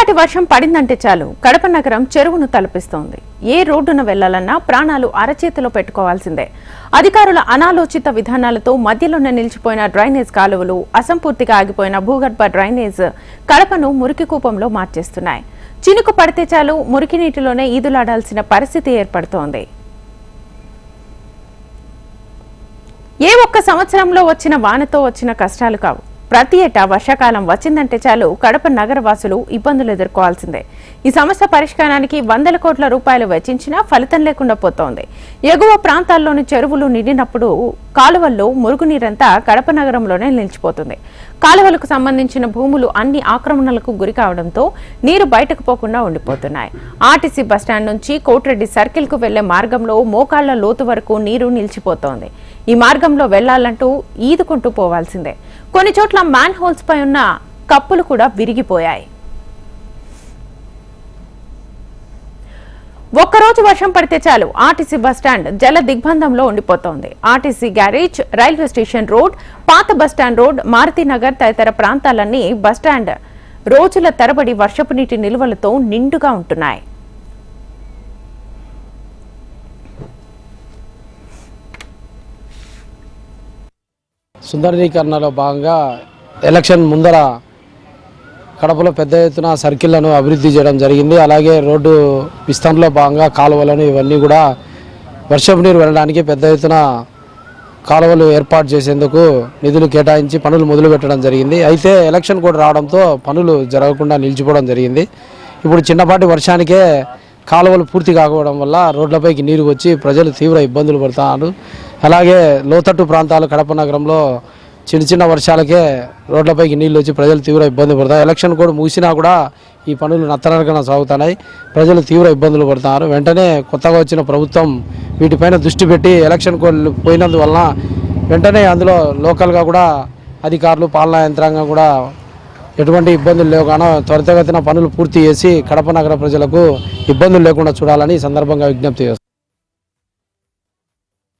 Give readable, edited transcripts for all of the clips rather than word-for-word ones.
చిన్నపాటి వర్షం పడిందంటే చాలు కడప నగరం చెరువును తలపిస్తోంది. ఏ రోడ్డున వెళ్లాలన్నా ప్రాణాలు అరచేతిలో పెట్టుకోవాల్సిందే. అధికారుల అనాలోచిత విధానాలతో మధ్యలోనే నిలిచిపోయిన డ్రైనేజ్ కాలువలు, అసంపూర్తిగా ఆగిపోయిన భూగర్భ డ్రైనేజ్ కడపను మురికి కూపంలో మార్చేస్తున్నాయి. చినుకు పడితే చాలు మురికి నీటిలోనే ఈదులాడాల్సిన పరిస్థితి ఏర్పడుతోంది. ఏ ఒక్క సంవత్సరంలో వచ్చిన వానతో వచ్చిన కష్టాలు కావు. ప్రతి ఏటా వర్షాకాలం వచ్చిందంటే చాలు కడప నగర వాసులు ఇబ్బందులు ఎదుర్కోవాల్సిందే. ఈ సమస్య పరిష్కారానికి వందల కోట్ల రూపాయలు వెచ్చించినా ఫలితం లేకుండా పోతోంది. ఎగువ ప్రాంతాల్లోని చెరువులు నిండినప్పుడు కాలువల్లో మురుగునీరంతా కడప నగరంలోనే నిలిచిపోతుంది. కాలువలకు సంబంధించిన భూములు అన్ని ఆక్రమణలకు గురి కావడంతో నీరు బయటకు పోకుండా ఉండిపోతున్నాయి. ఆర్టీసీ బస్టాండ్ నుంచి కోటిరెడ్డి సర్కిల్ కు వెళ్లే మార్గంలో మోకాళ్ల లోతు వరకు నీరు నిలిచిపోతోంది. ఈ మార్గంలో వెళ్లాలంటూ ఈదుకుంటూ పోవాల్సిందే. కొన్ని చోట్ల మ్యాన్ హోల్స్ పై ఉన్న కప్పులు కూడా విరిగిపోయాయి. ఒక్కరోజు వర్షం పడితే చాలు ఆర్టీసీ బస్టాండ్ జల దిగ్బంధంలో ఉండిపోతోంది. RTC garage, railway station road, పాత బస్టాండ్ రోడ్, మారుతినగర్ తదితర ప్రాంతాలన్నీ బస్టాండ్ రోజుల తరబడి వర్షపు నీటి నిల్వలతో నిండుగా ఉంటున్నాయి. సుందరీకరణలో భాగంగా ఎలక్షన్ ముందర కడపలో పెద్ద ఎత్తున సర్కిళ్లను అభివృద్ధి చేయడం జరిగింది. అలాగే రోడ్డు విస్తరణలో భాగంగా కాలువలను ఇవన్నీ కూడా వర్షపు నీరు వెళ్ళడానికి పెద్ద ఎత్తున కాలువలు ఏర్పాటు చేసేందుకు నిధులు కేటాయించి పనులు మొదలు పెట్టడం జరిగింది. అయితే ఎలక్షన్ కూడా రావడంతో పనులు జరగకుండా నిలిచిపోవడం జరిగింది. ఇప్పుడు చిన్నపాటి వర్షానికే కాలువలు పూర్తి కాకపోవడం వల్ల రోడ్లపైకి నీరు వచ్చి ప్రజలు తీవ్ర ఇబ్బందులు పడుతున్నారు. అలాగే లోతట్టు ప్రాంతాలు కడప నగరంలో చిన్న చిన్న వర్షాలకే రోడ్లపైకి నీళ్ళు వచ్చి ప్రజలు తీవ్ర ఇబ్బంది పడతారు. ఎలక్షన్ కూడా ముగిసినా కూడా ఈ పనులు నత్తనరకన సాగుతున్నాయి. ప్రజలు తీవ్ర ఇబ్బందులు పడుతున్నారు. వెంటనే కొత్తగా వచ్చిన ప్రభుత్వం వీటిపైన దృష్టి పెట్టి ఎలక్షన్ కోడ్ పోయినందువలన వెంటనే అందులో లోకల్గా కూడా అధికారులు, పాలనా యంత్రాంగం కూడా ఎటువంటి ఇబ్బందులు లేవు కానీ త్వరితగతిన పనులు పూర్తి చేసి కడప నగర ప్రజలకు ఇబ్బందులు లేకుండా చూడాలని ఈ సందర్భంగా విజ్ఞప్తి చేస్తారు.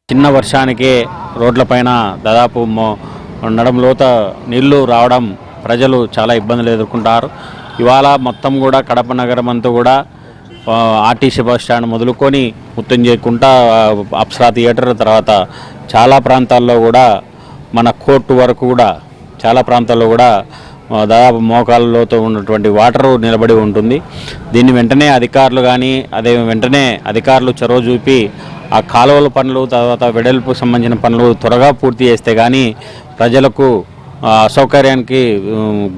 చిన్న వర్షానికే రోడ్లపైన దాదాపు నడుంలోత నీళ్లు రావడం ప్రజలు చాలా ఇబ్బందులు ఎదుర్కొంటారు. ఇవాళ మొత్తం కూడా కడప నగరం అంతా కూడా ఆర్టీసీ బస్ స్టాండ్ మొదలుకొని మొత్తం చేయకుండా అప్సరా థియేటర్ తర్వాత చాలా ప్రాంతాల్లో కూడా మన కోర్టు వరకు కూడా చాలా ప్రాంతాల్లో కూడా దాదాపు మోకాళ్ళలోతో ఉన్నటువంటి వాటరు నిలబడి ఉంటుంది. దీన్ని వెంటనే అధికారులు కానీ వెంటనే అధికారులు చొరవ చూపి ఆ కాలువల పనులు తర్వాత వెడల్పు సంబంధించిన పనులు త్వరగా పూర్తి చేస్తే కానీ ప్రజలకు అసౌకర్యానికి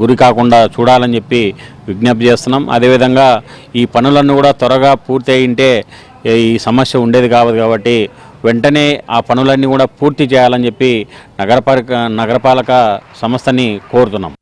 గురి కాకుండా చూడాలని చెప్పి విజ్ఞప్తి చేస్తున్నాం. అదేవిధంగా ఈ పనులన్నీ కూడా త్వరగా పూర్తి అయింటే ఈ సమస్య ఉండేది కాదు కాబట్టి వెంటనే ఆ పనులన్నీ కూడా పూర్తి చేయాలని చెప్పి నగరపాలక సంస్థని కోరుతున్నాం.